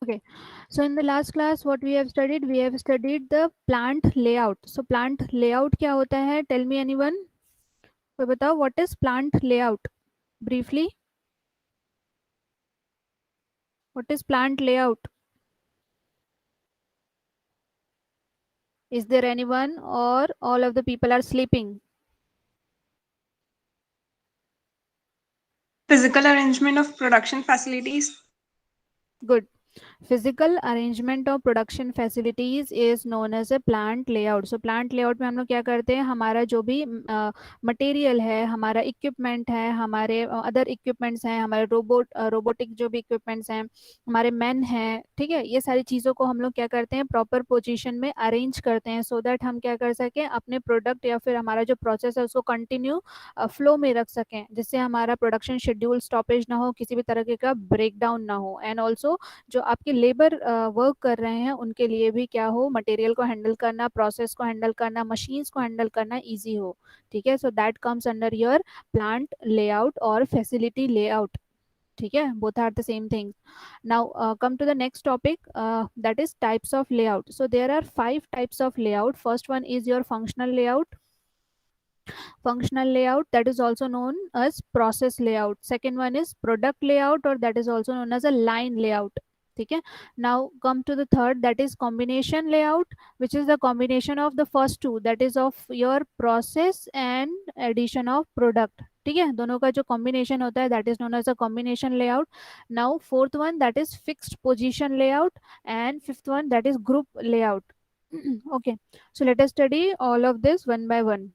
Okay, so in the last class, what we have studied, we have studied the plant layout. So plant layout क्या होता है? Tell me anyone. कोई बताओ, what is plant layout? Briefly, what is plant layout? Is there anyone, or all of the people are sleeping? Physical arrangement of production facilities. Good. Physical arrangement of production facilities is known as a plant layout. So plant layout में हम लोग क्या करते हैं, हमारा जो भी material है, हमारा इक्विपमेंट है, हमारे अदर इक्विपमेंट्स हैं, हमारे रोबोटिक जो भी इक्विपमेंट्स हैं, हमारे मैन हैं, ठीक है, ये सारी चीज़ों को हम लोग क्या करते हैं, प्रॉपर पोजीशन में अरेंज करते हैं सो दैट हम क्या कर सकें, अपने प्रोडक्ट या फिर हमारा जो प्रोसेस है उसको कंटिन्यू फ्लो में रख सकें, जिससे हमारा प्रोडक्शन शेड्यूल स्टॉपेज ना हो, किसी भी तरह का ब्रेक डाउन ना हो, एंड ऑल्सो जो आपके लेबर वर्क कर रहे हैं उनके लिए भी क्या हो, मटेरियल को हैंडल करना, प्रोसेस को हैंडल करना, मशीन्स को हैंडल करना इजी हो. ठीक है, so that comes under your plant layout और फैसिलिटी लेआउट. ठीक है, both are the same thing. Now come to the next topic, that is types of layout. So there are 5 types of layout. First one is your functional layout. Functional layout, that is also known as process layout. Second one is product layout, or that is also known as a line layout. ठीक है. Now come to the third, that is combination layout, which is the combination of the first two, that is of your process and addition of product. ठीक है, दोनों का जो combination होता है that is known as a combination layout. Now fourth one, that is fixed position layout, and fifth one, that is group layout. Okay, so let us study all of this one by one.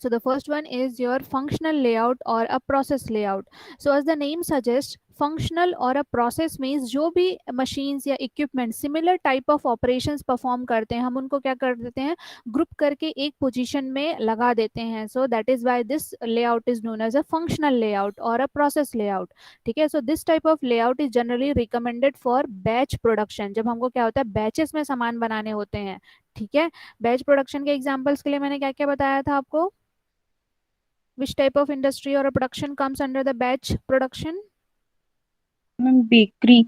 So the first one is your functional layout or a process layout. So as the name suggests, functional or a process means जो भी machines या equipment similar type of operations perform करते हैं, हम उनको क्या कर देते हैं, ग्रुप करके एक पोजीशन में लगा देते हैं. So that is why this layout is known as a functional layout or a process layout. ठीक है, so this type of layout is generally recommended for batch production. जब हमको क्या होता है, batches में सामान बनाने होते हैं. ठीक है, बैच प्रोडक्शन के एग्जांपल्स के लिए मैंने क्या क्या बताया था आपको. Which type of industry or a production comes under the batch production? Ma'am bakery.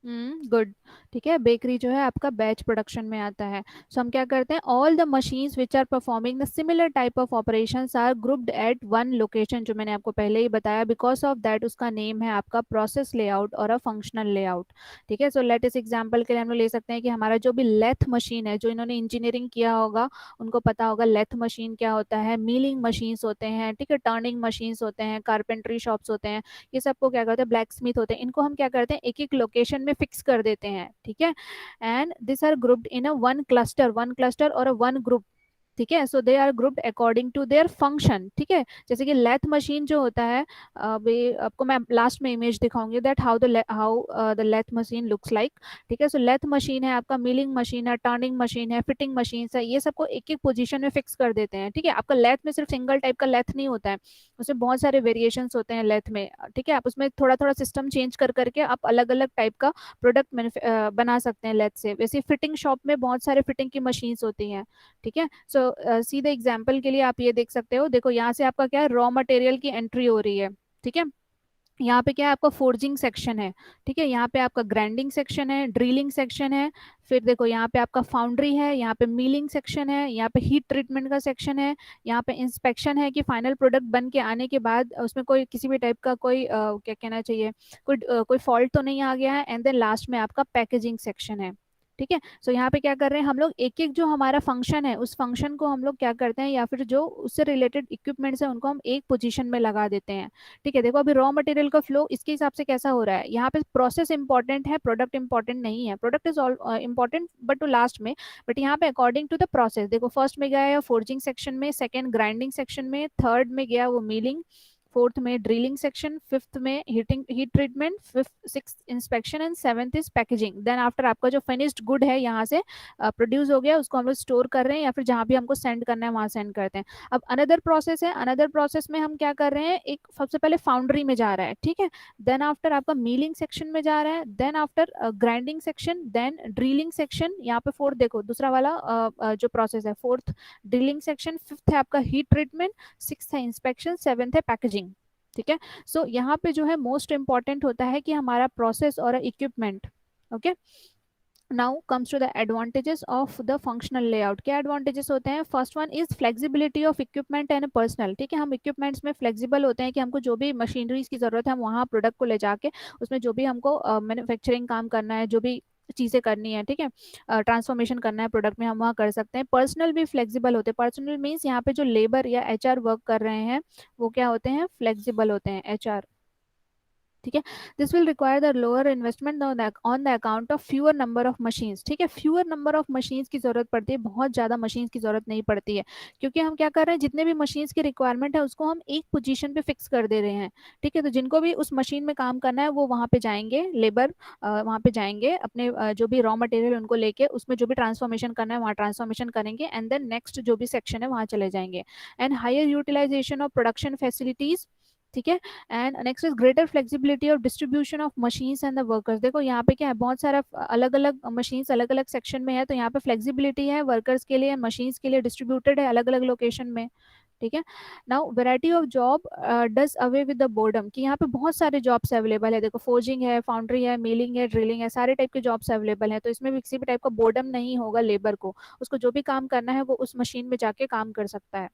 Good. ठीक है, बेकरी जो है आपका बैच प्रोडक्शन में आता है. सो हम क्या करते हैं, all the machines which are performing the similar type of operations are grouped at one location, जो मैंने आपको पहले ही बताया. बिकॉज ऑफ दैट उसका नेम है आपका प्रोसेस लेआउट और अ फंक्शनल लेआउट. ठीक है, सो लेट इस एग्जांपल के लिए हम लोग ले सकते हैं कि हमारा जो भी लेथ मशीन है, जो इन्होंने इंजीनियरिंग किया होगा उनको पता होगा लेथ मशीन क्या होता है, मिलिंग मशीन्स होते हैं, ठीक है, टर्निंग मशीन्स होते हैं, कारपेंट्री शॉप्स होते हैं, ये सबको क्या करते हैं, ब्लैक स्मिथ होते हैं, इनको हम क्या करते हैं, एक एक लोकेशन में फिक्स कर देते हैं. ठीक है, and this are grouped in a one cluster or a one group. ठीक है, so they are grouped according to their function. ठीक है, जैसे कि लेथ मशीन जो होता है, अभी आपको मैं लास्ट में इमेज दिखाऊंगी that how the lathe machine looks like. ठीक है, सो लेथ मशीन है आपका, मिलिंग मशीन है, टर्निंग मशीन है, फिटिंग मशीन है, ये सबको एक एक पोजीशन में फिक्स कर देते हैं. ठीक है, आपका लेथ में सिर्फ सिंगल टाइप का लेथ नहीं होता है, उसमें बहुत सारे वेरिएशंस होते हैं लेथ में. ठीक है, आप उसमें थोड़ा थोड़ा सिस्टम चेंज कर करके आप अलग अलग टाइप का प्रोडक्ट बना सकते हैं लेथ से. वैसे फिटिंग शॉप में बहुत सारे फिटिंग की मशीन्स होती हैं. ठीक है, सो सीधे एग्जाम्पल के लिए आप ये देख सकते हो, देखो यहाँ से आपका क्या है, रॉ मटेरियल की एंट्री हो रही है. ठीक है, यहाँ पे क्या है, आपका फोर्जिंग सेक्शन है. ठीक है, यहाँ पे आपका ग्राइंडिंग सेक्शन है, ड्रिलिंग सेक्शन है, फिर देखो यहाँ पे आपका फाउंड्री है, यहाँ पे मिलिंग सेक्शन है, यहाँ पे हीट ट्रीटमेंट का सेक्शन है, यहाँ पे इंस्पेक्शन है कि फाइनल प्रोडक्ट बन के आने के बाद उसमें कोई किसी भी टाइप का कोई क्या कहना चाहिए, कोई फॉल्ट तो नहीं आ गया है, एंड देन लास्ट में आपका पैकेजिंग सेक्शन है. ठीक है, सो यहाँ पे क्या कर रहे हैं हम लोग, एक एक जो हमारा फंक्शन है उस फंक्शन को हम लोग क्या करते हैं, या फिर जो उससे रिलेटेड इक्विपमेंट्स है उनको हम एक पोजीशन में लगा देते हैं. ठीक है, देखो अभी रॉ मटेरियल का फ्लो इसके हिसाब से कैसा हो रहा है, यहाँ पे प्रोसेस इंपॉर्टेंट है, प्रोडक्ट इंपॉर्टेंट नहीं है. Product is all important but to last में, बट यहाँ पे अकॉर्डिंग टू द प्रोसेस. देखो फर्स्ट में गया है फोर्जिंग सेक्शन में, सेकंड ग्राइंडिंग सेक्शन में, थर्ड में गया वो मिलिंग, फोर्थ में ड्रिलिंग सेक्शन, फिफ्थ में heat treatment, fifth six inspection, and seventh is packaging. Then after आपका जो फिनिश्ड गुड है यहाँ से प्रोड्यूस हो गया, उसको हम लोग स्टोर कर रहे हैं या फिर जहाँ भी हमको सेंड करना है वहाँ सेंड करते हैं. अब अनदर प्रोसेस है, अनदर प्रोसेस में हम क्या कर रहे हैं, एक सबसे पहले फाउंड्री में जा रहा है. ठीक है, देन आफ्टर आपका मिलिंग सेक्शन में जा रहा है, then after grinding section, then drilling section. यहाँ पे फोर्थ देखो दूसरा वाला जो प्रोसेस है, फोर्थ ड्रिलिंग सेक्शन, फिफ्थ है आपका हीट ट्रीटमेंट, सिक्स है इंस्पेक्शन, सेवंथ है पैकेजिंग. ठीक है, सो यहाँ पे जो है मोस्ट इंपॉर्टेंट होता है कि हमारा प्रोसेस और equipment okay, now comes to the advantages of the functional layout. क्या एडवांटेजेस होते हैं? First one is flexibility of equipment and personal. ठीक है, हम इक्विपमेंट्स में फ्लेक्सिबल होते हैं कि हमको जो भी मशीनरीज की जरूरत है हम वहाँ प्रोडक्ट को ले जाके उसमें जो भी हमको मैन्युफैक्चरिंग काम करना है, जो भी चीजें करनी है, ठीक है, ट्रांसफॉर्मेशन करना है प्रोडक्ट में, हम वहाँ कर सकते हैं। पर्सनल भी फ्लेक्सिबल होते हैं। पर्सनल मीन्स यहाँ पे जो लेबर या एचआर वर्क कर रहे हैं वो क्या होते हैं? फ्लेक्सिबल होते हैं, एचआर। ठीक है, this will require the lower investment on the account of fewer number of machines. ठीक है, फ्यूअर नंबर ऑफ मशीन्स की जरूरत पड़ती है, बहुत ज्यादा मशीन्स की जरूरत नहीं पड़ती है, क्योंकि हम क्या कर रहे हैं, जितने भी मशीन्स की रिक्वायरमेंट है उसको हम एक पोजीशन पे फिक्स कर दे रहे हैं। ठीक है, तो जिनको भी उस मशीन में काम करना है वो वहां पे जाएंगे, लेबर वहां पे जाएंगे अपने जो भी रॉ मटेरियल उनको लेके उसमें जो भी ट्रांसफॉर्मेशन करना है वहाँ ट्रांसफॉर्मेशन करेंगे, एंड देन नेक्स्ट जो भी सेक्शन है वहाँ चले जाएंगे। And higher utilisation of production facilities. ठीक है, and next is greater flexibility of distribution of machines and the workers. देखो यहाँ पे क्या है, बहुत सारा अलग अलग मशीन्स अलग अलग सेक्शन में है, तो यहाँ पे फ्लेक्सिबिलिटी है वर्कर्स के लिए, मशीन्स के लिए, डिस्ट्रीब्यूटेड है अलग अलग लोकेशन में। ठीक है, now variety of job does away with the boredom, कि यहाँ पे बहुत सारे जॉब्स अवेलेबल है। देखो फोर्जिंग है, फाउंड्री है, मिलिंग है, ड्रिलिंग है, सारे टाइप के जॉब्स अवेलेबल है, तो इसमें भी किसी भी टाइप का बोर्डम नहीं होगा लेबर को, उसको जो भी काम करना है वो उस मशीन में जाके काम कर सकता है।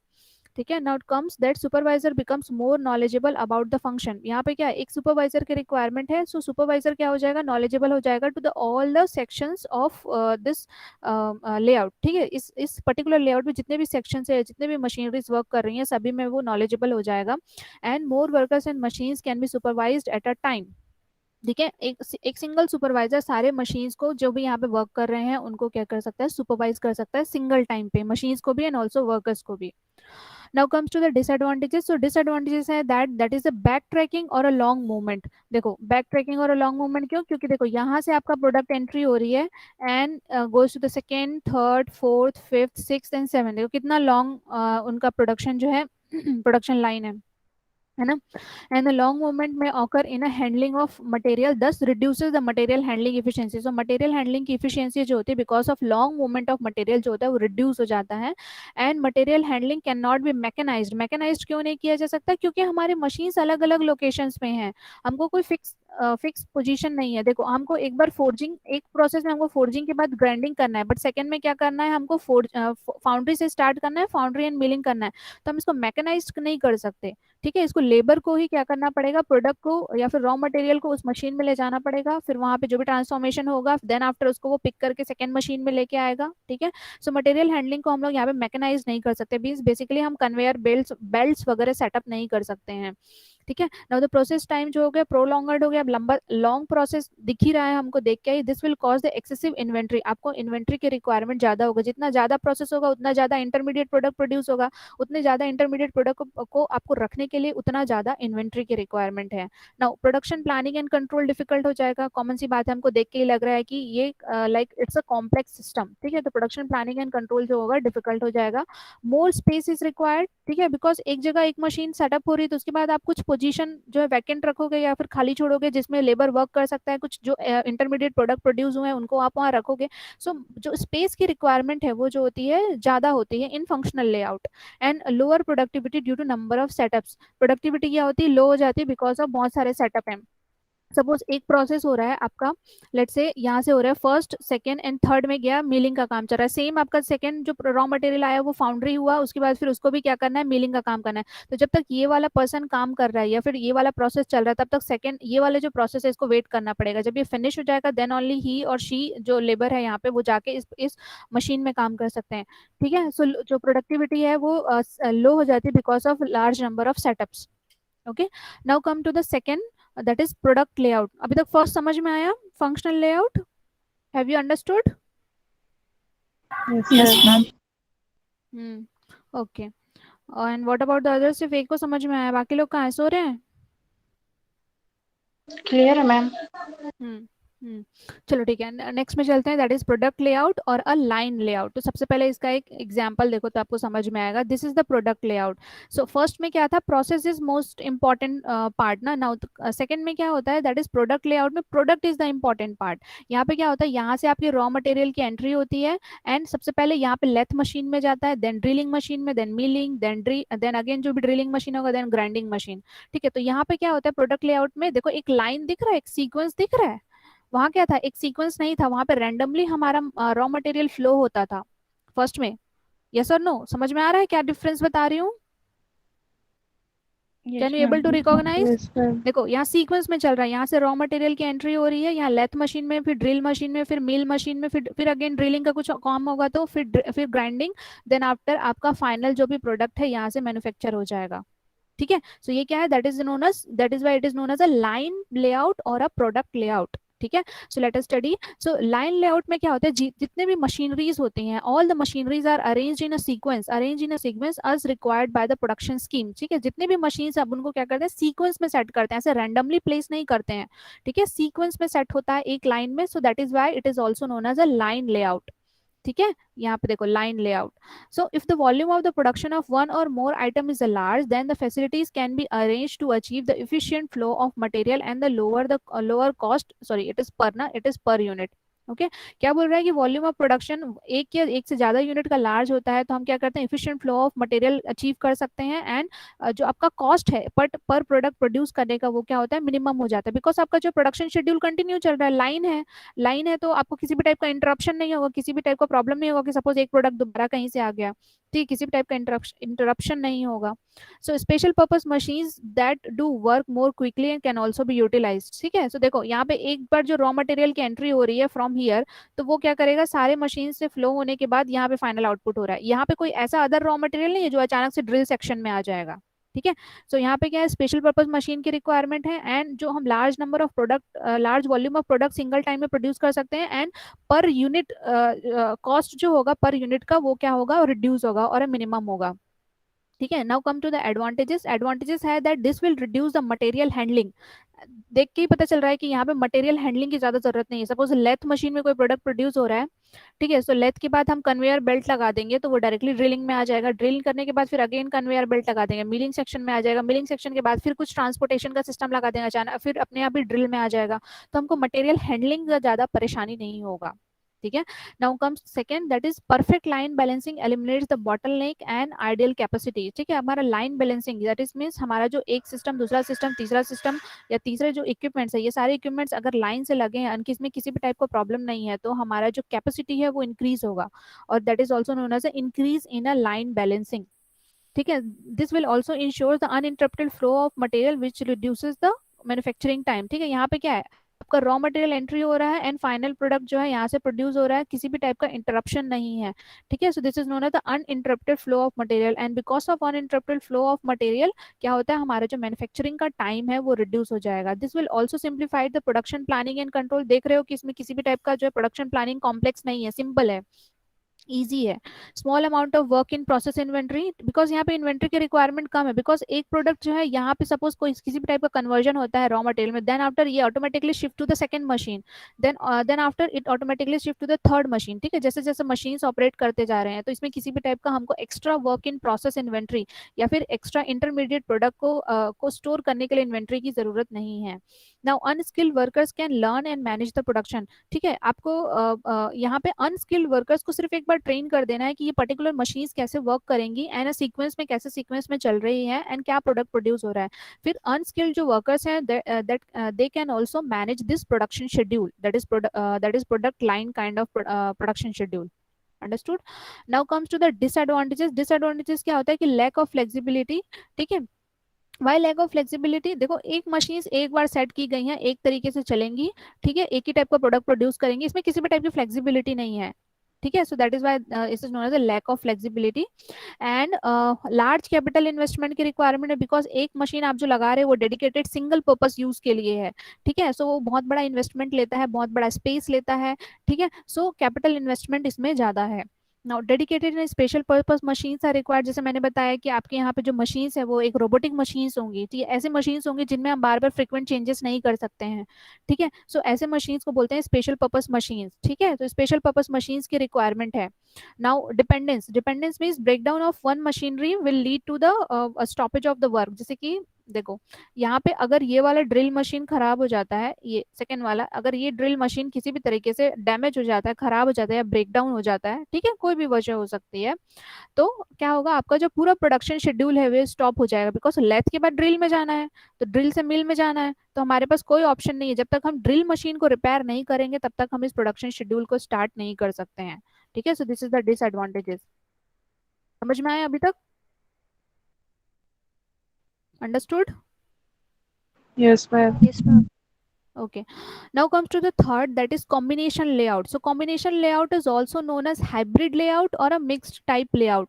ठीक है, now it comes that supervisor becomes more knowledgeable about the function. यहाँ पे क्या है, एक सुपरवाइजर की रिक्वायरमेंट है, सो सुपरवाइजर क्या हो जाएगा, नॉलेजेबल हो जाएगा to the all the sections of this layout. ठीक है, इस पर्टिकुलर लेआउट में जितने भी सेक्शन है, जितने भी मशीनरीज वर्क कर रही हैं सभी में वो नॉलेजेबल हो जाएगा। And more workers and machines can be supervised at a time. ठीक है, एक सिंगल सुपरवाइजर सारे मशीन्स को जो भी यहाँ पे वर्क कर रहे हैं उनको क्या कर सकता है, सुपरवाइज कर सकता है सिंगल टाइम पे, मशीन्स को भी एंड ऑल्सो वर्कर्स को भी। Now comes to the disadvantages. So disadvantages है that is a back tracking और अ लॉन्ग मूवमेंट। देखो बैक ट्रैकिंग और अ लॉन्ग मूवमेंट क्यों? क्योंकि देखो यहाँ से आपका प्रोडक्ट एंट्री हो रही है and goes to the second, third, fourth, fifth, six and seven. देखो कितना लॉन्ग उनका प्रोडक्शन जो है प्रोडक्शन लाइन है ना। एंड द लॉन्ग मूवमेंट में occur in a handling of material, this reduces the material handling efficiency. So material handling की efficiency जो होती है because of long movement of material जो होता है वो रिड्यूस हो जाता है। And material handling can not be mechanized. Mechanized क्यों नहीं किया जा सकता? क्योंकि हमारे मशीन्स अलग अलग लोकेशंस में हैं, हमको कोई फिक्स पोजीशन नहीं है। देखो हमको एक बार फोर्जिंग, एक प्रोसेस में हमको फोर्जिंग के बाद ग्राइंडिंग करना है, बट सेकंड में क्या करना है, हमको फाउंड्री से स्टार्ट करना है, फाउंड्री एंड मिलिंग करना है, तो हम इसको मैकेनाइज्ड नहीं कर सकते। ठीक है, इसको लेबर को ही क्या करना पड़ेगा, प्रोडक्ट को या फिर रॉ मटेरियल को उस मशीन में ले जाना पड़ेगा, फिर वहां पे जो भी ट्रांसफॉर्मेशन होगा देन आफ्टर उसको वो पिक करके सेकेंड मशीन में लेके आएगा। ठीक है, सो मटेरियल हैंडलिंग को हम लोग यहाँ पे मैकेनाइज नहीं कर सकते, मीन्स बेसिकली हम कन्वेयर बेल्ट्स वगैरह सेटअप नहीं कर सकते हैं। ठीक है, नाउ द प्रोसेस टाइम जो हो गया प्रोलॉन्गड हो गया, अब लंबा लॉन्ग प्रोसेस दिख ही रहा है हमको देख के ही, this will cause the excessive inventory. आपको इन्वेंट्री की रिक्वायरमेंट ज्यादा होगा, जितना ज्यादा प्रोसेस होगा उतना ज्यादा इंटरमीडिएट प्रोडक्ट प्रोड्यूस होगा, उतने ज्यादा इंटरमीडिएट प्रोडक्ट को आपको रखने के लिए उतना ज्यादा इन्वेंट्री की रिक्वायरमेंट है। Now production planning and control difficult हो जाएगा, कॉमन सी बात है, हमको देख के ही लग रहा है कि ये like it's a complex system. ठीक है, तो प्रोडक्शन प्लानिंग एंड कंट्रोल जो होगा डिफिकल्ट हो जाएगा। More space is required. ठीक है, बिकॉज एक जगह एक मशीन सेटअप हो रही है तो उसके बाद आप कुछ पोजीशन जो है वैकेंट रखोगे या फिर खाली छोड़ोगे जिसमें लेबर वर्क कर सकता है, कुछ जो इंटरमीडिएट प्रोडक्ट प्रोड्यूस हुए हैं उनको आप वहाँ रखोगे। सो जो स्पेस की रिक्वायरमेंट है वो जो होती है ज्यादा होती है in functional layout. And lower productivity due to number of setups. Productivity क्या होती है, लो हो जाती है बिकॉज ऑफ बहुत सारे सेटअप हैं। सपोज एक प्रोसेस हो रहा है आपका, लेट से यहाँ से हो रहा है फर्स्ट, सेकंड एंड थर्ड में गया, मिलिंग का काम चल रहा है, सेम आपका सेकंड जो रॉ मटेरियल आया वो फाउंड्री हुआ, उसके बाद फिर उसको भी क्या करना है, मिलिंग का काम करना है। तो जब तक ये वाला पर्सन काम कर रहा है या फिर ये वाला प्रोसेस चल रहा है तब तक सेकंड ये वाला जो प्रोसेस है इसको वेट करना पड़ेगा। जब ये फिनिश हो जाएगा देन ओनली ही और शी जो लेबर है यहाँ पे वो जाके इस मशीन में काम कर सकते हैं। ठीक है, सो जो प्रोडक्टिविटी है वो लो हो जाती है because of large number of setups. Okay, now come to the second, that is product layout. अभी तक फर्स्ट समझ में आया functional layout? Have you understood? Yes, Yes, sir. ma'am. Okay, and what about the others? सिर्फ एक को समझ में आया, बाकी लोग कहाँ है, सो रहे हैं? Clear, ma'am. हम्म हम्म, चलो ठीक है, नेक्स्ट में चलते हैं, दैट इज प्रोडक्ट लेआउट और अ लाइन लेआउट। तो सबसे पहले इसका एक एग्जांपल देखो तो आपको समझ में आएगा। This is the product layout. So first में क्या था, process is most important part ना। नाउ सेकंड में क्या होता है, दैट इज प्रोडक्ट लेआउट में product is the important part. यहाँ पे क्या होता है, यहाँ से आपकी रॉ मटेरियल की एंट्री होती है एंड सबसे पहले यहाँ पे लेथ मशीन में जाता है, देन ड्रिलिंग मशीन में, देन मिलिंग, देन अगेन जो भी ड्रिलिंग मशीन होगा देन ग्राइंडिंग मशीन। ठीक है, तो यहाँ पे क्या होता है प्रोडक्ट लेआउट में, देखो एक लाइन दिख रहा है, एक सीक्वेंस दिख रहा है, वहां क्या था, एक सीक्वेंस नहीं था, वहां पे रैंडमली हमारा रॉ मटेरियल फ्लो होता था फर्स्ट में। यस और नो, समझ में आ रहा है क्या डिफरेंस बता रही हूँ? Can Yes, you able ma'am. To recognise? Yes, ma'am. देखो यहाँ सीक्वेंस में चल रहा है, यहाँ से रॉ मटेरियल की एंट्री हो रही है, यहाँ लेथ मशीन में, फिर ड्रिल मशीन में, फिर मिल मशीन में, फिर अगेन ड्रिलिंग का कुछ काम होगा तो फिर ग्राइंडिंग, देन आफ्टर आपका फाइनल जो भी प्रोडक्ट है यहाँ से मैन्युफैक्चर हो जाएगा। ठीक है, सो ये क्या है, that is why it is known as a line layout और अ प्रोडक्ट लेआउट। ठीक है, so let us study. So line layout में क्या होता है, जितने भी मशीनरीज होती हैं, all the machineries are arrange in a sequence as required by the production scheme. ठीक है, जितने भी मशीन अब उनको क्या करते हैं, सीक्वेंस में सेट करते हैं, ऐसे रैंडमली प्लेस नहीं करते हैं। ठीक है, सीक्वेंस में सेट होता है एक लाइन में, so that is why it is also known as a line layout. ठीक है, यहाँ पे देखो line layout. So if the volume of the production of one or more item is large, then the facilities can be arranged to achieve the efficient flow of material and the lower cost, sorry it is per ना, it is per unit। Okay क्या बोल रहा है कि volume of production एक या एक से ज्यादा यूनिट का लार्ज होता है तो हम क्या करते हैं, efficient flow of material achieve कर सकते हैं, एंड जो आपका कॉस्ट है पर प्रोडक्ट प्रोड्यूस करने का वो क्या होता है, मिनिमम हो जाता है, बिकॉज आपका जो प्रोडक्शन शेड्यूल कंटिन्यू चल रहा है, लाइन है तो आपको किसी भी टाइप का इंटरप्शन नहीं होगा, किसी भी टाइप का प्रॉब्लम नहीं होगा कि सपोज एक प्रोडक्ट दोबारा कहीं से आ गया। ठीक, किसी भी टाइप का इंटरप्शन नहीं होगा। So special purpose machines that do work more quickly and can also be utilised. ठीक है, सो देखो यहाँ पे एक बार जो रॉ मटेरियल की एंट्री हो रही है फ्रॉम हियर, तो वो क्या करेगा, सारे मशीन से फ्लो होने के बाद यहाँ पे फाइनल आउटपुट हो रहा है, यहाँ पे कोई ऐसा अदर रॉ मटेरियल नहीं है जो अचानक से ड्रिल सेक्शन में आ जाएगा। ठीक है, सो यहाँ पे क्या है, स्पेशल पर्पस मशीन की रिक्वायरमेंट है, एंड जो हम large volume of product single time में प्रोड्यूस कर सकते हैं, एंड पर यूनिट कॉस्ट जो होगा पर यूनिट का वो क्या होगा, रिड्यूस होगा और मिनिमम होगा। ठीक है, now come to the advantages है that this will reduce the material handling. देख के ही पता चल रहा है कि यहाँ पे मटेरियल हैंडलिंग की ज्यादा जरूरत नहीं है। सपोज लेथ मशीन में कोई प्रोडक्ट प्रोड्यूस हो रहा है, ठीक है, सो लेथ के बाद हम कन्वेयर बेल्ट लगा देंगे तो वो डायरेक्टली ड्रिलिंग में आ जाएगा, ड्रिल करने के बाद फिर अगेन कन्वेयर बेल्ट लगा देंगे, मिलिंग सेक्शन में आ जाएगा, मिलिंग सेक्शन के बाद फिर कुछ ट्रांसपोर्टेशन का सिस्टम लगा देंगे अचानक, फिर अपने आप ही ड्रिल में आ जाएगा, तो हमको मटेरियल हैंडलिंग का ज्यादा परेशानी नहीं होगा। ठीक है, now comes second, that is perfect line balancing eliminates the bottleneck and ideal capacity. ठीक है, हमारा line balancing that is means हमारा जो एक सिस्टम दूसरा सिस्टम तीसरा सिस्टम या तीसरे जो इक्विपमेंट्स है, ये सारे इक्विपमेंट्स अगर लाइन से लगे हैं, इसमें किसी भी टाइप का प्रॉब्लम नहीं है, तो हमारा जो कैपेसिटी है वो इंक्रीज होगा, और that is also known as increase in a line balancing. ठीक है, this will also ensure the uninterrupted flow of material which reduces the manufacturing time. ठीक है, यहाँ पे क्या है, आपका रॉ मटेरियल एंट्री हो रहा है एंड फाइनल प्रोडक्ट जो है यहाँ से प्रोड्यूस हो रहा है, किसी भी टाइप का इंटरप्शन नहीं है। ठीक है, so this is known as the uninterrupted flow of material, and because of uninterrupted flow of material क्या होता है, हमारा जो मैन्युफैक्चरिंग का टाइम है वो रिड्यूस हो जाएगा। This will also simplified the production planning and control. देख रहे हो कि इसमें किसी भी टाइप का जो है प्रोडक्शन प्लानिंग कॉम्प्लेक्स नहीं है, सिंपल है, इजी है। Small amount of work in process inventory, because यहाँ पे इन्वेंट्री की रिक्वायरमेंट कम है, बिकॉज एक प्रोडक्ट जो है यहाँ पे सपोज कोई किसी भी टाइप का कन्वर्जन होता है रॉ मटेरियल में, देन आफ्टर ये automatically shift to the second machine, then after it automatically shift to the third machine. ठीक है, जैसे जैसे मशीन ऑपरेट करते जा रहे हैं, तो इसमें किसी भी टाइप का हमको extra work in process inventory या फिर एक्स्ट्रा इंटरमीडिएट प्रोडक्ट को स्टोर करने के लिए इन्वेंट्री की जरूरत नहीं है। Now unskilled workers can learn and manage the production. ठीक है, आपको यहाँ पे अनस्किल्ड वर्कर्स को सिर्फ एक बार ट्रेन कर देना है कि ये पर्टिकुलर मशीन्स कैसे वर्क करेंगी एंड सीक्वेंस में कैसे सीक्वेंस में चल रही है एंड क्या प्रोडक्ट प्रोड्यूस हो रहा है। फिर अनस्किल्ड जो वर्कर्स हैं that they can also manage this production schedule, that is product line kind of production schedule. Understood. Now comes to the disadvantages क्या होता है कि लैक ऑफ फ्लेक्सिबिलिटी। ठीक है, वाई लैक ऑफ फ्लेक्सिबिलिटी, देखो एक मशीन एक बार सेट की गई है, एक तरीके से चलेंगी, ठीक है, एक ही टाइप का प्रोडक्ट प्रोड्यूस करेंगी, इसमें किसी भी टाइप की फ्लेक्सिबिलिटी नहीं है। ठीक है, so that is why it is known as lack of flexibility. And large capital investment की रिक्वायरमेंट है, बिकॉज एक मशीन आप जो लगा रहे हो वो डेडिकेटेड सिंगल पर्पस यूज के लिए है। ठीक है, सो वो बहुत बड़ा इन्वेस्टमेंट लेता है, बहुत बड़ा स्पेस लेता है। ठीक है, सो कैपिटल इन्वेस्टमेंट इसमें ज्यादा है। Now dedicated and special purpose machines are required, जैसे मैंने बताया कि आपके यहाँ पे जो मशीन्स है वो एक रोबोटिक मशीन्स होंगी। ठीक है, ऐसे मशीन्स होंगी जिनमें हम बार बार फ्रिक्वेंट चेंजेस नहीं कर सकते हैं। ठीक है, सो ऐसे मशीन्स को बोलते हैं स्पेशल पर्पस मशीन्स। ठीक है, तो स्पेशल पर्पस मशीन्स की रिक्वायरमेंट है। Now dependence means breakdown of one machinery will lead to the stoppage of the work, जैसे कि देखो यहाँ पे अगर ये वाला ड्रिल मशीन खराब हो जाता है, ये सेकंड वाला, अगर ये ड्रिल मशीन किसी भी तरीके से डैमेज हो जाता है, खराब हो जाता है या ब्रेक डाउन हो जाता है, ठीक है, कोई भी वजह हो सकती है, तो क्या होगा, आपका जो पूरा प्रोडक्शन शेड्यूल है वो स्टॉप हो जाएगा, बिकॉज लेथ के बाद ड्रिल में जाना है, तो ड्रिल से मिल में जाना है, तो हमारे पास कोई ऑप्शन नहीं है, जब तक हम ड्रिल मशीन को रिपेयर नहीं करेंगे तब तक हम इस प्रोडक्शन शेड्यूल को स्टार्ट नहीं कर सकते हैं। ठीक है, so this is the disadvantages. समझ में आया अभी तक? Understood? Yes, ma'am. Yes, ma'am. Okay, now comes to the third, that is combination layout. So combination layout is also known as hybrid layout or a mixed type layout.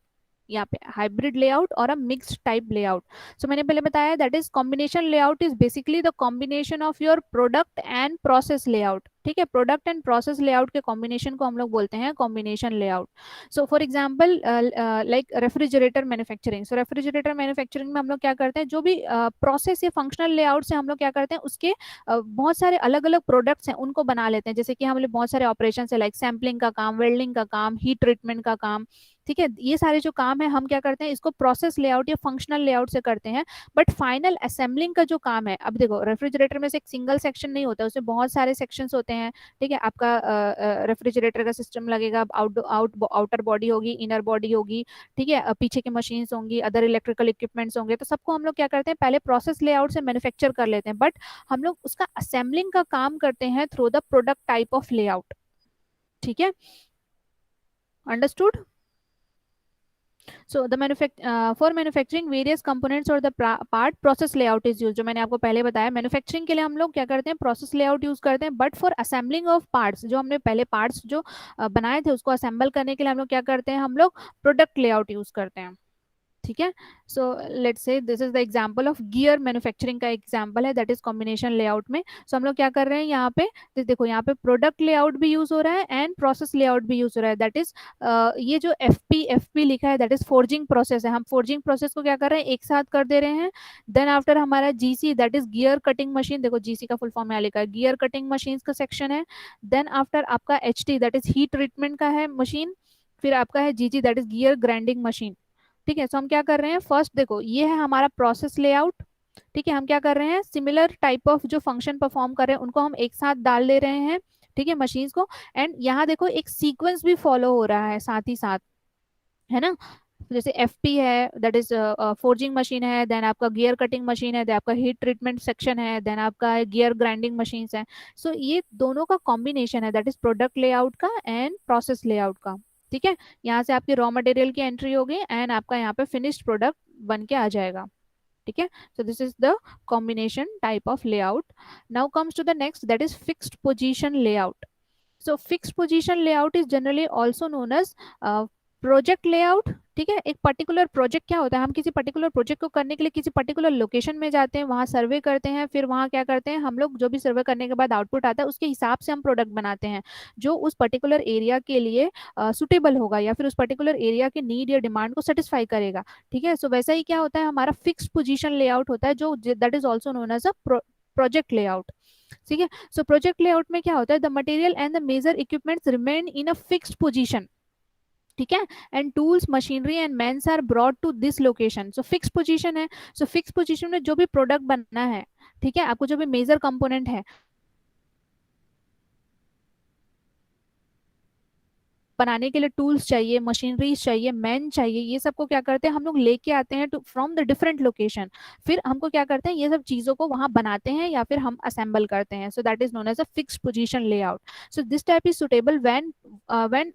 यहाँ पे hybrid layout और अ mixed type layout. सो मैंने पहले बताया that is combination layout is basically the combination of your product and process layout. ठीक है, product and process layout के combination को हम लोग बोलते हैं combination layout. So for example like refrigerator manufacturing. So refrigerator manufacturing में हम लोग क्या करते हैं, जो भी प्रोसेस या फंक्शनल लेआउट से हम लोग क्या करते हैं, उसके बहुत सारे अलग अलग प्रोडक्ट्स हैं उनको बना लेते हैं। जैसे कि हम लोग बहुत सारे ऑपरेशन है लाइक सैम्पलिंग का काम, वेल्डिंग का काम, हीट ट्रीटमेंट का काम। ठीक है, ये सारे जो काम है हम क्या करते हैं, इसको प्रोसेस लेआउट या फंक्शनल लेआउट से करते हैं। बट फाइनल असेंबलिंग का जो काम है, अब देखो रेफ्रिजरेटर में से एक सिंगल सेक्शन नहीं होता, उसमें बहुत सारे सेक्शंस होते हैं। ठीक है, आपका रेफ्रिजरेटर का सिस्टम लगेगा, आउटर बॉडी होगी, इनर बॉडी होगी, ठीक है, पीछे की मशीन्स होंगी, अदर इलेक्ट्रिकल इक्विपमेंट्स होंगे, तो सबको हम लोग क्या करते हैं, पहले प्रोसेस लेआउट से मैन्युफैक्चर कर लेते हैं, बट हम लोग उसका असेंबलिंग का काम करते हैं through the product type of layout. ठीक है, understood? So the for manufacturing various components or the part process layout is used। जो मैंने आपको पहले बताया, मैन्युफैक्चरिंग के लिए हम लोग क्या करते हैं, प्रोसेस लेआउट यूज करते हैं, but for assembling of parts, जो हमने पहले पार्ट्स जो बनाए थे उसको असेंबल करने के लिए हम लोग क्या करते हैं, हम लोग प्रोडक्ट लेआउट यूज करते हैं। ठीक है, so let's say this is the example of gear manufacturing का एग्जांपल है, दैट इज कॉम्बिनेशन लेआउट में। सो हम लोग क्या कर रहे हैं यहाँ पे, तो देखो यहाँ पे प्रोडक्ट लेआउट भी यूज हो रहा है एंड प्रोसेस लेआउट भी यूज हो रहा है। दैट इज ये जो एफपी लिखा है दैट इज फोर्जिंग प्रोसेस है, हम फोर्जिंग प्रोसेस को क्या कर रहे हैं, एक साथ कर दे रहे हैं। देन आफ्टर हमारा GC that is gear cutting machine, देखो जीसी का फुल फॉर्म यहाँ लिखा है, गियर कटिंग मशीन का सेक्शन है। देन आफ्टर आपका HT that is heat treatment का है मशीन। फिर आपका है जीजी that is gear grinding machine. ठीक है, सो हम क्या कर रहे हैं, फर्स्ट देखो ये है हमारा प्रोसेस लेआउट। ठीक है, हम क्या कर रहे हैं, सिमिलर टाइप ऑफ जो फंक्शन परफॉर्म कर रहे हैं उनको हम एक साथ डाल ले रहे हैं। ठीक है, मशीन्स को, एंड यहाँ देखो एक सीक्वेंस भी फॉलो हो रहा है साथ ही साथ, है ना। जैसे एफपी है दैट इज फोर्जिंग मशीन है, देन आपका गियर कटिंग मशीन है, देन आपका हीट ट्रीटमेंट सेक्शन है, देन आपका गियर ग्राइंडिंग मशीन है। सो ये दोनों का कॉम्बिनेशन है, दैट इज प्रोडक्ट लेआउट का एंड प्रोसेस लेआउट का। ठीक है, यहाँ से आपकी रॉ मटेरियल की एंट्री होगी एंड आपका यहाँ पे फिनिश्ड प्रोडक्ट बन के आ जाएगा। ठीक है, so this is the combination type of layout. Now comes to the next, that is fixed position layout. So fixed position layout is generally also known as project layout. ठीक है, एक particular project क्या होता है, हम किसी particular project को करने के लिए किसी पर्टिकुलर लोकेशन में जाते हैं, वहां सर्वे करते हैं, फिर वहां क्या करते हैं हम लोग, जो भी सर्वे करने के बाद आउटपुट आता है उसके हिसाब से हम प्रोडक्ट बनाते हैं जो उस पर्टिकुलर एरिया के लिए सुटेबल होगा या फिर उस पर्टिकुलर एरिया के नीड या डिमांड को सेटिस्फाई करेगा। ठीक है, सो वैसा ही क्या होता है, हमारा फिक्स्ड पोजीशन लेआउट होता है जो that is also known as a project layout. ठीक है, सो प्रोजेक्ट लेआउट में क्या होता है, the material and the major equipments remain in a fixed position. ठीक है, and tools machinery and mens are brought to this location. So fix position है, so fix position में जो भी प्रोडक्ट बनना है, ठीक है, आपको जो भी मेजर कंपोनेंट है बनाने के लिए टूल्स चाहिए, मशीनरीज चाहिए, मैन चाहिए, ये सबको क्या करते हैं हम लोग लेके आते हैं फ्रॉम द डिफरेंट लोकेशन। फिर हमको क्या करते हैं, ये सब चीजों को वहां बनाते हैं या फिर हम असेंबल करते हैं। So that is known as a fixed position layout. So this type is suitable when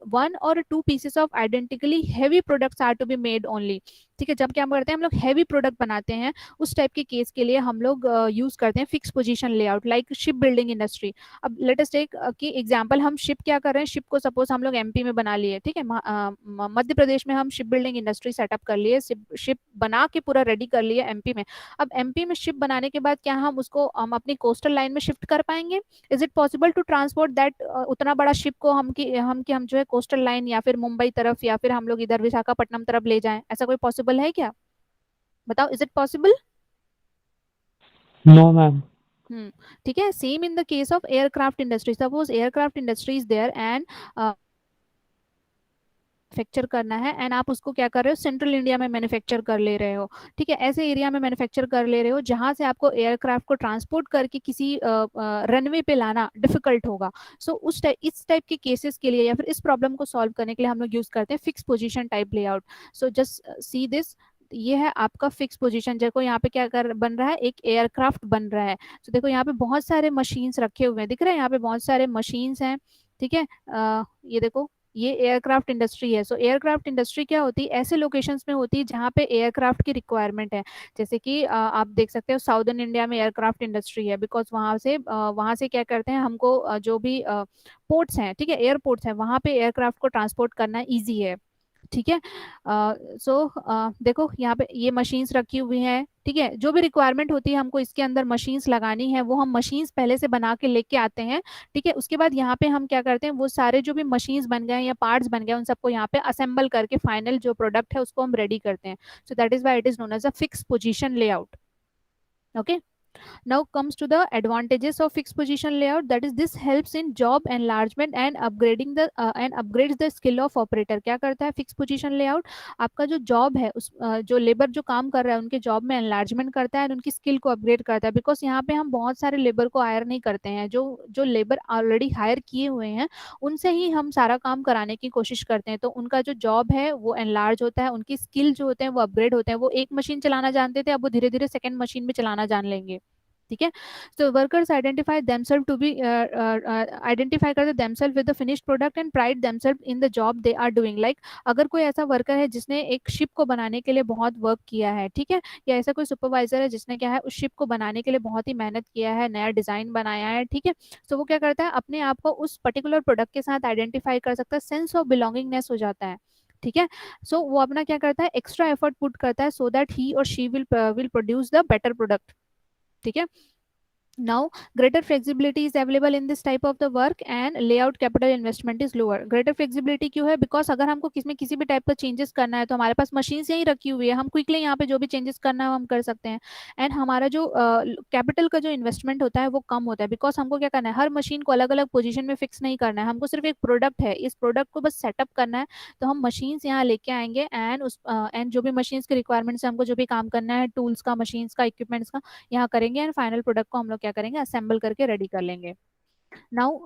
one or two pieces of identically heavy products are to be made only. ठीक है, जब क्या करते हैं हम लोग हैवी प्रोडक्ट बनाते हैं, उस टाइप के केस के लिए हम लोग यूज करते हैं fix position layout, like ship building industry. अब लेट अस टेक की एग्जांपल, हम शिप क्या कर रहे हैं, शिप को सपोज हम लोग एमपी में बना लिए, ठीक है, मध्य प्रदेश में हम शिप बिल्डिंग इंडस्ट्री सेटअप कर लिए, शिप बना के पूरा रेडी कर लिए एमपी में। अब एमपी में शिप बनाने के बाद क्या हम अपनी कोस्टल लाइन में शिफ्ट कर पाएंगे? Is it possible to transport that उतना बड़ा शिप को हम जो है कोस्टल लाइन या फिर मुंबई तरफ या फिर हम लोग इधर विशाखापट्टनम तरफ ले जाएं? ऐसा कोई पॉसिबल है क्या? बताओ, is it possible? No, ma'am. ठीक है, same in the case of aircraft industry. Suppose aircraft industry is there and manufacture करना है एंड आप उसको क्या कर रहे हो, सेंट्रल इंडिया में मैन्युफैक्चर कर ले रहे हो, ठीक है, ऐसे एरिया में मैन्युफैक्चर कर ले रहे हो जहां से आपको एयरक्राफ्ट को ट्रांसपोर्ट करके किसी रनवे पे लाना डिफिकल्ट होगा। सो इस टाइप के केसेस के लिए या फिर इस प्रॉब्लम को सॉल्व करने के लिए हम लोग यूज करते हैं fix position type layout. So just see this, ये है आपका फिक्स पोजीशन। देखो यहाँ पे क्या कर बन रहा है, एक एयरक्राफ्ट बन रहा है। तो देखो यहाँ पे बहुत सारे मशीन्स रखे हुए हैं, दिख रहे हैं यहाँ पे बहुत सारे मशीन्स हैं, ठीक है। ये देखो, ये एयरक्राफ्ट इंडस्ट्री है। सो एयरक्राफ्ट इंडस्ट्री क्या होती है, ऐसे लोकेशंस में होती है जहाँ पे एयरक्राफ्ट की रिक्वायरमेंट है। जैसे कि आप देख सकते हो साउदर्न इंडिया में एयरक्राफ्ट इंडस्ट्री है, बिकॉज वहाँ से क्या करते हैं, हमको जो भी पोर्ट्स हैं, ठीक है, एयरपोर्ट्स हैं, वहाँ पे एयरक्राफ्ट को ट्रांसपोर्ट करना ईजी है, ठीक है। सो देखो यहाँ पे ये मशीन्स रखी हुई हैं, ठीक है, जो भी रिक्वायरमेंट होती है हमको इसके अंदर मशीन्स लगानी है, वो हम मशीन्स पहले से बना के लेके आते हैं, ठीक है। उसके बाद यहाँ पे हम क्या करते हैं, वो सारे जो भी मशीन्स बन गए या पार्ट्स बन गए उन सबको यहाँ पे असेंबल करके फाइनल जो प्रोडक्ट है उसको हम रेडी करते हैं। So that is why it is known as a fix position layout. Okay, now comes to the advantages of fixed position layout, that is this helps in job enlargement and upgrading the and upgrades the skill of operator। क्या करता है fix position layout, आपका जो job है उस जो labour जो काम कर रहा है उनके जॉब में एनलार्जमेंट करता है और उनकी स्किल को अपग्रेड करता है। बिकॉज यहाँ पे हम बहुत सारे लेबर को हायर नहीं करते हैं, जो जो लेबर ऑलरेडी हायर किए हुए हैं उनसे ही हम सारा काम कराने की कोशिश करते हैं। तो उनका जो जॉब है वो एनलार्ज होता है, उनकी स्किल जो होते हैं वो अपग्रेड होते हैं। वो एक मशीन चलाना जानते थे, अब वो धीरे धीरे सेकेंड मशीन में चलाना जान लेंगे, ठीक है। So workers identify themselves to be identify करते themselves with the finished product and pride themselves in the job they are doing. Like अगर कोई ऐसा वर्कर है जिसने एक शिप को बनाने के लिए बहुत वर्क किया है, ठीक है, या ऐसा कोई सुपरवाइजर है जिसने क्या है उस शिप को बनाने के लिए बहुत ही मेहनत किया है, नया डिजाइन बनाया है, ठीक है। सो वो क्या करता है, अपने आप को उस पर्टिकुलर प्रोडक्ट के साथ आइडेंटिफाई कर सकता है, सेंस ऑफ बिलोंगिंगनेस हो जाता है, ठीक है। सो वो अपना क्या करता है, एक्स्ट्रा एफर्ट पुट करता है सो दैट ही और she will produce the better product, ठीक है। Now, greater flexibility is available in this type of the work and layout capital investment is lower। greater flexibility क्यों है, because अगर हमको किसी में किसी भी टाइप का चेंजेस करना है तो हमारे पास मशीन्स यहीं रखी हुई है, हम क्विकली यहाँ पे जो भी चेंजेस करना है वो हम कर सकते हैं। एंड हमारा जो कैपिटल का जो इन्वेस्टमेंट होता है वो कम होता है, बिकॉज हमको क्या करना है, हर मशीन को अलग अलग पोजीशन में फिक्स नहीं करना है, हमको सिर्फ एक प्रोडक्ट है, इस प्रोडक्ट को बस सेटअप करना है। तो हम मशीन्स यहाँ लेके आएंगे एंड जो भी मशीन्स की रिक्वायरमेंट्स है, हमको जो भी काम करना है टूल्स का, मशीन्स का, इक्विपमेंट्स का, यहाँ करेंगे एंड फाइनल प्रोडक्ट को हम लोग क्या करेंगे, असेंबल करके रेडी कर लेंगे। Now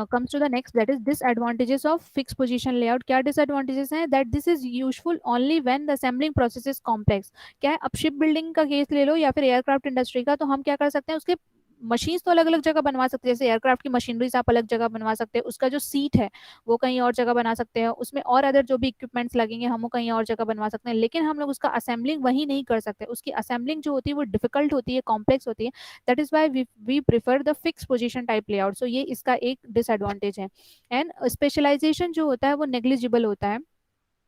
comes to the next, that is disadvantages of fixed position layout। क्या disadvantages हैं, that this is useful only when the assembling process is complex। क्या है, अब शिप बिल्डिंग का केस ले लो या फिर एयरक्राफ्ट इंडस्ट्री का, तो हम क्या कर सकते हैं, उसके मशीन्स तो अलग अलग जगह बनवा सकते हैं, जैसे एयरक्राफ्ट की मशीनरीज आप अलग जगह बनवा सकते हैं, उसका जो सीट है वो कहीं और जगह बना सकते हैं, उसमें और अदर जो भी इक्विपमेंट्स लगेंगे हम वो कहीं और जगह बनवा सकते हैं, लेकिन हम लोग उसका असेंबलिंग वही नहीं कर सकते, उसकी असेंबलिंग जो होती है वो डिफिकल्ट होती है, कॉम्प्लेक्स होती है। That is why we prefer the fix position type layout. So ये इसका एक डिसएडवांटेज है। एंड स्पेशलाइजेशन जो होता है वो नेग्लिजिबल होता है,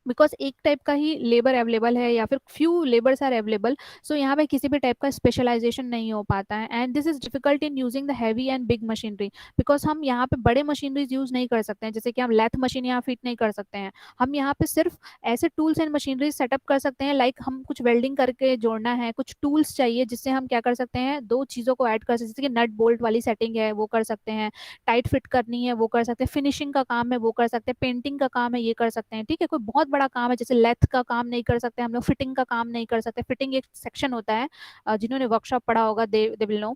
बिकॉज एक टाइप का ही लेबर अवेलेबल है या फिर फ्यू लेबर्स आर अवेलेबल। सो यहाँ पे किसी भी टाइप का स्पेशलाइजेशन नहीं हो पाता है and this is difficult in using the heavy and big machinery, because हम यहाँ पे बड़े मशीनरीज यूज नहीं कर सकते हैं, जैसे कि हम लेथ मशीन यहाँ फिट नहीं कर सकते हैं। हम यहाँ पे सिर्फ ऐसे टूल्स एंड मशीनरीज सेटअप कर सकते हैं, लाइक हम कुछ वेल्डिंग करके जोड़ना है, कुछ टूल्स चाहिए जिससे हम क्या कर सकते हैं, दो चीज़ों को ऐड कर सकते हैं, जैसे कि नट बोल्ट वाली सेटिंग है वो कर सकते हैं, टाइट फिट करनी है वो कर सकते हैं, फिनिशिंग का काम है वो कर सकते हैं, पेंटिंग का काम है ये कर सकते हैं, ठीक है। कोई बहुत बड़ा काम है जैसे लेथ का काम नहीं कर सकते हम लोग, फिटिंग का काम नहीं कर सकते, फिटिंग एक सेक्शन होता है, जिन्होंने वर्कशॉप पढ़ा होगा दे विल नो।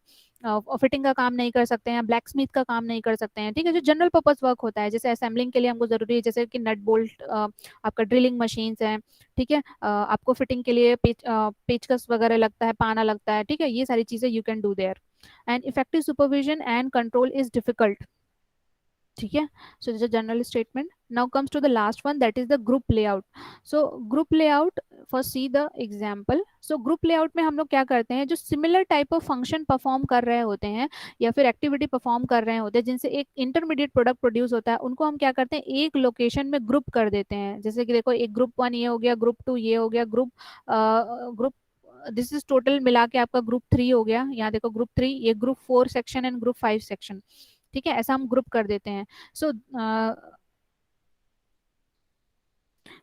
फिटिंग का काम नहीं कर सकते हैं, ब्लैक स्मिथ का काम नहीं कर सकते हैं, ठीक है। जो जनरल पर्पस वर्क होता है, जैसे असेंबलिंग के लिए हमको जरूरी है, जैसे कि नट बोल्ट, आपका ड्रिलिंग मशीन्स हैं, ठीक है, आपको फिटिंग के लिए पेचकस वगैरह लगता है, पाना लगता है, ठीक है, ये सारी चीजें you can do there. And effective supervision and control is difficult, ठीक है। So this is general statement. Now comes to the last one, that is the group layout. So group layout, first see the example. So group layout में हम लोग क्या करते हैं, जो similar type of function perform कर रहे होते हैं या फिर एक्टिविटी परफॉर्म कर रहे होते हैं जिनसे एक इंटरमीडिएट प्रोडक्ट प्रोड्यूस होता है, उनको हम क्या करते हैं, एक लोकेशन में ग्रुप कर देते हैं। जैसे कि देखो, एक ग्रुप 1 ये हो गया, ग्रुप 2 ये हो गया, ग्रुप दिस इज टोटल मिला के आपका ग्रुप 3 हो गया। यहाँ देखो ग्रुप 3, ये group 4 section and group 5 section, ठीक है, ऐसा हम ग्रुप कर देते हैं। सो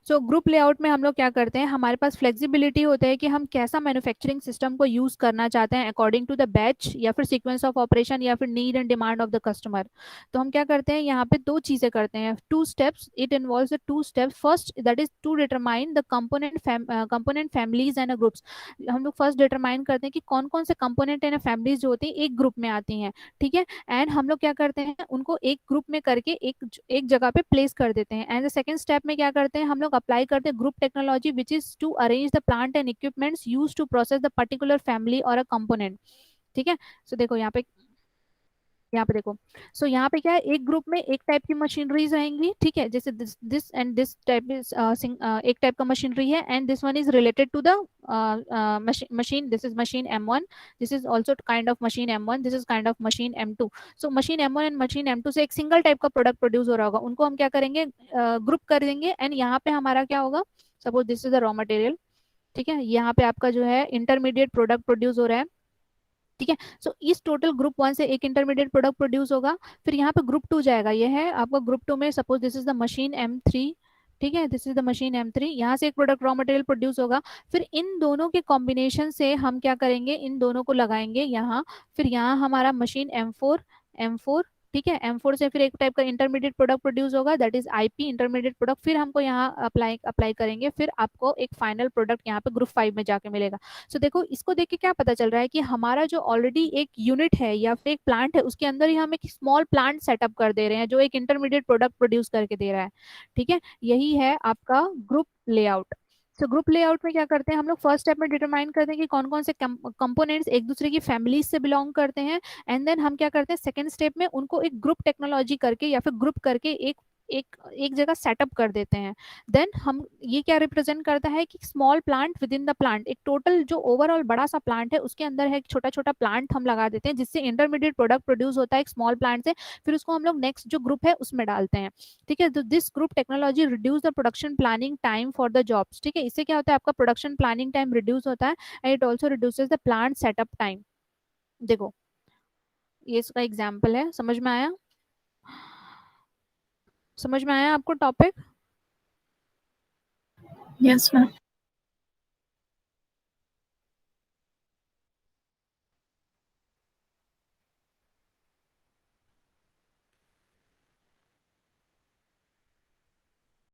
सो ग्रुप लेआउट में हम लोग क्या करते हैं, हमारे पास फ्लेक्सिबिलिटी होता है कि हम कैसा मैन्युफैक्चरिंग सिस्टम को यूज करना चाहते हैं अकॉर्डिंग टू द बैच या फिर सीक्वेंस ऑफ ऑपरेशन या फिर need and demand of the customer. तो हम क्या करते हैं यहाँ पे दो चीजें करते हैं, two steps, it involves the two steps. First that is to determine the component families and groups. हम लोग फर्स्ट डिटरमाइन करते हैं कि कौन कौन से कंपोनेंट एंड फैमिलीज जो होती है एक ग्रुप में आती हैं, ठीक है। एंड हम लोग क्या करते हैं, उनको एक ग्रुप में करके एक जगह पे प्लेस कर देते हैं। एंड द सेकंड स्टेप में क्या करते हैं, हम लोग अप्लाई करते हैं group technology which is to arrange the plant and equipments use to process the particular family और अ कंपोनेंट, ठीक है। सो देखो यहाँ पे देखो, सो यहाँ पे क्या है, एक ग्रुप में एक टाइप की मशीनरीज रहेंगी, ठीक है, जैसे this this and this type is एक टाइप का मशीनरी है, and this one is related to the machine, this is machine M1, this is also kind of machine M1, this is kind of machine M2। So machine M1 and machine M2 से एक single type का product produce हो रहा होगा, उनको हम क्या करेंगे, ग्रुप कर देंगे। एंड यहाँ पे हमारा क्या होगा, suppose this is the raw material, ठीक है, यहाँ पे आपका जो है इंटरमीडिएट प्रोडक्ट प्रोड्यूस हो रहा है, ठीक है। सो इस टोटल ग्रुप वन से एक इंटरमीडिएट प्रोडक्ट प्रोड्यूस होगा, फिर यहाँ पे ग्रुप टू जाएगा, ये है आपका ग्रुप टू में, suppose this is the machine M3, ठीक है, this is the machine M3, यहाँ से एक प्रोडक्ट रॉ मटेरियल प्रोड्यूस होगा। फिर इन दोनों के कॉम्बिनेशन से हम क्या करेंगे, इन दोनों को लगाएंगे यहाँ, फिर यहाँ हमारा मशीन M4, ठीक है, M4 से फिर एक टाइप का इंटरमीडिएट प्रोडक्ट प्रोड्यूस होगा, that is IP intermediate product, फिर हमको यहाँ अप्लाई अप्लाई करेंगे, फिर आपको एक फाइनल प्रोडक्ट यहाँ पे ग्रुप 5 में जाके मिलेगा। सो देखो, इसको देख के क्या पता चल रहा है कि हमारा जो ऑलरेडी एक यूनिट है या फिर एक प्लांट है, उसके अंदर ही हम एक स्मॉल प्लांट सेटअप कर दे रहे हैं जो एक इंटरमीडिएट प्रोडक्ट प्रोड्यूस करके दे रहा है, ठीक है। यही है आपका group layout. So group layout में क्या करते हैं हम लोग, फर्स्ट स्टेप में डिटरमाइन करते हैं कि कौन कौन से कंपोनेंट्स एक दूसरे की फैमिलीज से बिलोंग करते हैं। एंड देन हम क्या करते हैं, सेकेंड स्टेप में उनको एक ग्रुप टेक्नोलॉजी करके या फिर ग्रुप करके एक एक एक जगह सेटअप कर देते हैं। देन हम, ये क्या रिप्रेजेंट करता है कि small plant with in the plant, एक टोटल जो ओवरऑल बड़ा सा प्लांट है उसके अंदर है एक छोटा छोटा प्लांट हम लगा देते हैं, जिससे इंटरमीडिएट प्रोडक्ट प्रोड्यूस होता है एक स्मॉल प्लांट से, फिर उसको हम लोग नेक्स्ट जो ग्रुप है उसमें डालते हैं, ठीक है। तो this group technology reduce the production planning time for the jobs, ठीक है, इससे क्या होता है, आपका प्रोडक्शन प्लानिंग टाइम रिड्यूस होता है, and it also reduces the plant setup time. देखो, ये इसका एग्जाम्पल है, समझ में आया, समझ में आया आपको टॉपिक? Yes, ma'am.